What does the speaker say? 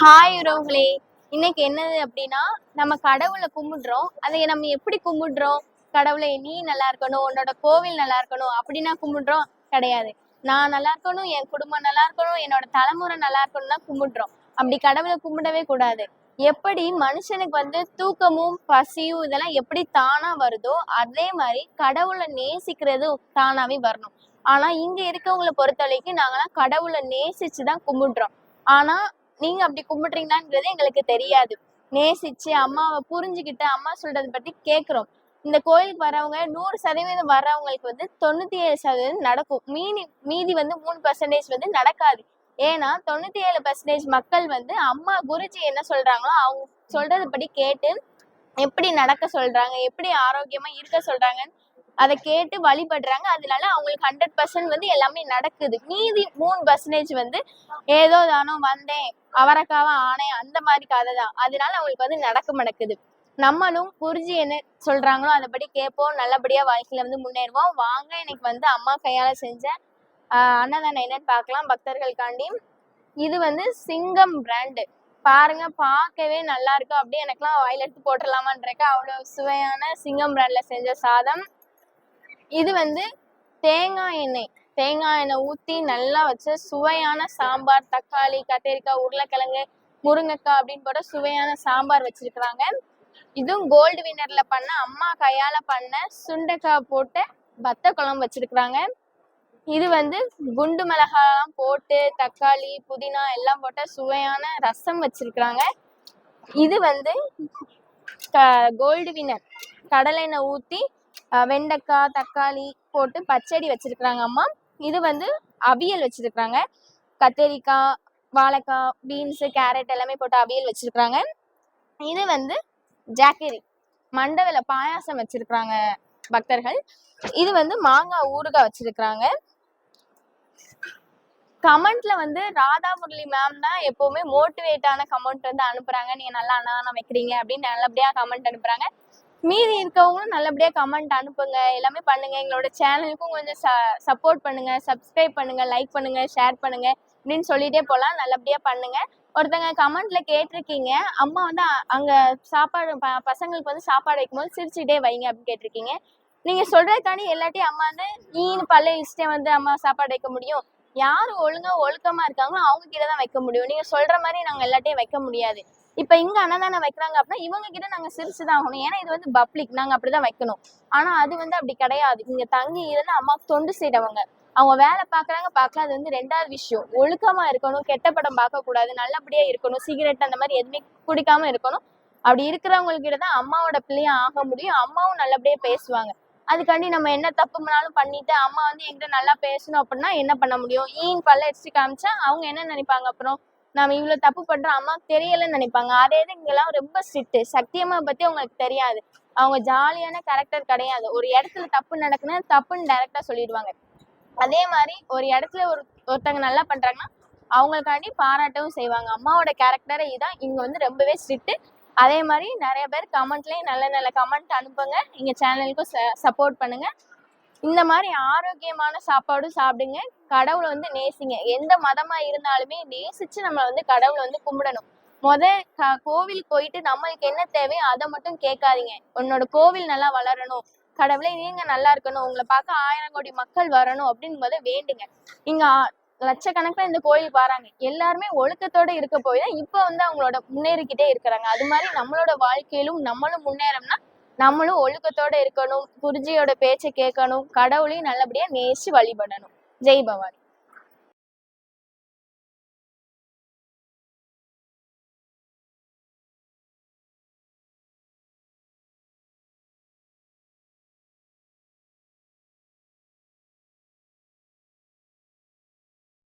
Hi உறவுகளே. இன்னைக்கு என்னது அப்படின்னா, நம்ம கடவுளை கும்பிடுறோம். அதை நம்ம எப்படி கும்பிடுறோம்? கடவுளே நீ நல்லா இருக்கணும், உன்னோட கோவில் நல்லா இருக்கணும் அப்படின்னா கும்பிடுறோம்? கிடையாது. நான் நல்லா இருக்கணும், என் குடும்பம் நல்லா இருக்கணும், என்னோட தலைமுறை நல்லா இருக்கணும் தான் கும்பிடுறோம். அப்படி கடவுளை கும்பிடவே கூடாது. எப்படி மனுஷனுக்கு தூக்கமும் பசியும் இதெல்லாம் எப்படி தானா வருதோ அதே மாதிரி கடவுளை நேசிக்கிறது தானாவே வரணும். ஆனா இங்க இருக்கவங்களை பொறுத்த வரைக்கும் நாங்கெல்லாம் கடவுளை நேசிச்சுதான் கும்பிடுறோம். ஆனா நீங்க அப்படி கும்பிடுறீங்களான்றது எங்களுக்கு தெரியாது. நேசிச்சு அம்மாவை புரிஞ்சுக்கிட்டு அம்மா சொல்றதை பத்தி கேட்கிறோம். இந்த கோயிலுக்கு வர்றவங்க 100% வர்றவங்களுக்கு 97% நடக்கும். மீதி 3% நடக்காது. ஏன்னா 97% மக்கள் அம்மா குருஜி என்ன சொல்றாங்களோ அவங்க சொல்றது படி கேட்டு எப்படி நடக்க சொல்றாங்க, எப்படி ஆரோக்கியமா இருக்க சொல்றாங்கன்னு அதை கேட்டு வழிபடுறாங்க. அதனால அவங்களுக்கு 100% எல்லாமே நடக்குது. மீதி 3% ஏதோ தானோ வந்தேன் அவரைக்காவா ஆனேன் அந்த மாதிரி கதை தான். அதனால அவங்களுக்கு நடக்க நடக்குது. நம்மளும் குருஜி என்ன சொல்றாங்களோ அதைப்படி கேட்போம். நல்லபடியா வாழ்க்கையில முன்னேறுவோம். வாங்க இன்னைக்கு அம்மா கையால செஞ்ச அன்னதானம் என்னன்னு பார்க்கலாம் பக்தர்களுக்காண்டி. இது சிங்கம் பிராண்டு. பாருங்க, பார்க்கவே நல்லா இருக்கு. அப்படியே எனக்குலாம் வாயில எடுத்து போட்டுடலாமான்றக்க அவ்வளவு சுவையான சிங்கம் பிராண்ட்ல செஞ்ச சாதம். இது தேங்காய் எண்ணெய் ஊத்தி நல்லா வச்சு சுவையான சாம்பார், தக்காளி, கத்திரிக்காய், உருளைக்கிழங்கு, முருங்கைக்காய் அப்படின்னு போட்ட சுவையான சாம்பார் வச்சிருக்கிறாங்க. இதுவும் கோல்டு வின்னர்ல பண்ண அம்மா கையால பண்ண சுண்டைக்காய் போட்டு வத்த குழம்பு வச்சிருக்கிறாங்க. இது குண்டு மிளகாய் போட்டு தக்காளி, புதினா எல்லாம் போட்ட சுவையான ரசம் வச்சிருக்கிறாங்க. இது கோல்டு வின்னர் கடலை எண்ணெய் ஊத்தி வெண்டைக்காய், தக்காளி போட்டு பச்சடி வச்சிருக்கிறாங்க அம்மா. இது அவியல் வச்சிருக்கிறாங்க. கத்திரிக்காய், வாழைக்காய், பீன்ஸு, கேரட் எல்லாமே போட்டு அவியல் வச்சிருக்கிறாங்க. இது ஜாக்கரி மண்டவெல பாயாசம் வச்சிருக்கிறாங்க பக்தர்கள். இது மாங்காய் ஊறுகாய் வச்சிருக்கிறாங்க. கமெண்ட்ல ராதா முரளி மேம் தான் எப்பவுமே மோட்டிவேட்டான கமெண்ட் அனுப்புறாங்க. நீங்க நல்லா அன்னதானம் வைக்கிறீங்க அப்படின்னு நல்லபடியா கமெண்ட் அனுப்புறாங்க. மீதி இருக்கவங்களும் நல்லபடியா கமெண்ட் அனுப்புங்க, எல்லாமே பண்ணுங்க. எங்களோட சேனலுக்கும் கொஞ்சம் சப்போர்ட் பண்ணுங்க, சப்ஸ்கிரைப் பண்ணுங்க, லைக் பண்ணுங்க, ஷேர் பண்ணுங்க அப்படின்னு சொல்லிட்டே போலாம். நல்லபடியா பண்ணுங்க. ஒருத்தங்க கமெண்ட்ல கேட்டிருக்கீங்க, அம்மா அங்க சாப்பாடு பசங்களுக்கு சாப்பாடு வைக்கும்போது சிரிச்சுட்டே வைங்க அப்படின்னு கேட்டிருக்கீங்க. நீங்க சொல்றதுக்காண்டி எல்லாத்தையும் அம்மா நீனு பழைய இஷ்டம் அம்மா சாப்பாடு வைக்க முடியும்? யாரு ஒழுக்கமா இருக்காங்களோ அவங்க கிட்டதான் வைக்க முடியும். நீங்க சொல்ற மாதிரி நாங்க எல்லாத்தையும் வைக்க முடியாது. இப்ப இங்க அன்னதானம் வைக்கிறாங்க அப்படின்னா இவங்க கிட்ட நாங்க சிரிச்சுதான் ஆகணும். ஏன்னா இது பப்ளிக், நாங்க அப்படிதான் வைக்கணும். ஆனா அது அப்படி கிடையாது. இங்க தங்கி இருந்து அம்மாவுக்கு தொண்டு செய்றவங்க, அவங்க வேலை பாக்குறாங்க பார்க்கலாம். அது ரெண்டாவது விஷயம். ஒழுக்கமா இருக்கணும், கெட்ட படம் பார்க்க கூடாது, நல்லபடியா இருக்கணும், சிகரெட் அந்த மாதிரி எதுவுமே குடிக்காம இருக்கணும். அப்படி இருக்கிறவங்க கிட்டதான் அம்மாவோட பிள்ளையா ஆக முடியும். அம்மாவும் நல்லபடியா பேசுவாங்க. அதுக்காண்டி நம்ம என்ன தப்பு பண்ணாலும் பண்ணிட்டு அம்மா என்கிட்ட நல்லா பேசணும் அப்படின்னா என்ன பண்ண முடியும்? பல்ல அடிச்சு காமிச்சா அவங்க என்ன நினைப்பாங்க? அப்புறம் நாம இவ்வளவு தப்பு பண்றோம் அம்மாவுக்கு தெரியலன்னு நினைப்பாங்க. அதே இது இங்கெல்லாம் ரொம்ப ஸ்ட்ரிக்ட். சக்தியம்மா பத்தி அவங்களுக்கு தெரியாது. அவங்க ஜாலியான கேரக்டர் கிடையாது. ஒரு இடத்துல தப்பு நடக்குன்னா தப்புன்னு டைரக்டா சொல்லிடுவாங்க. அதே மாதிரி ஒரு இடத்துல ஒருத்தவங்க நல்லா பண்றாங்கன்னா அவங்களுக்காண்டி பாராட்டவும் செய்வாங்க. அம்மாவோட கேரக்டரே இதான். இங்க ரொம்பவே ஸ்ட்ரிக்ட். அதே மாதிரி நிறைய பேர் கமெண்ட்லயும் நல்ல நல்ல கமெண்ட் அனுப்புங்க. எங்க சேனலுக்கும் சப்போர்ட் பண்ணுங்க. இந்த மாதிரி ஆரோக்கியமான சாப்பாடும் சாப்பிடுங்க. கடவுளை நேசிங்க. எந்த மதமா இருந்தாலுமே நேசிச்சு நம்ம கடவுளை கும்பிடணும். கோவில் போயிட்டு நம்மளுக்கு என்ன தேவையோ அதை மட்டும் கேட்காதீங்க. உன்னோட கோவில் நல்லா வளரணும், கடவுளே நீங்க நல்லா இருக்கணும், உங்களை பார்க்க 1000 கோடி மக்கள் வரணும் அப்படின்னு வேண்டுங்க. இங்க லட்சக்கணக்கில் இந்த கோயிலுக்கு வராங்க. எல்லாருமே ஒழுக்கத்தோட இருக்க போய் தான் இப்ப அவங்களோட முன்னேறிக்கிட்டே இருக்கிறாங்க. அது மாதிரி நம்மளோட வாழ்க்கையிலும் நம்மளும் முன்னேறோம்னா நம்மளும் ஒழுக்கத்தோட இருக்கணும், குருஜியோட பேச்சை கேட்கணும், கடவுளையும் நல்லபடியா நேசிச்சு வழிபடணும். ஜெய் பவானி.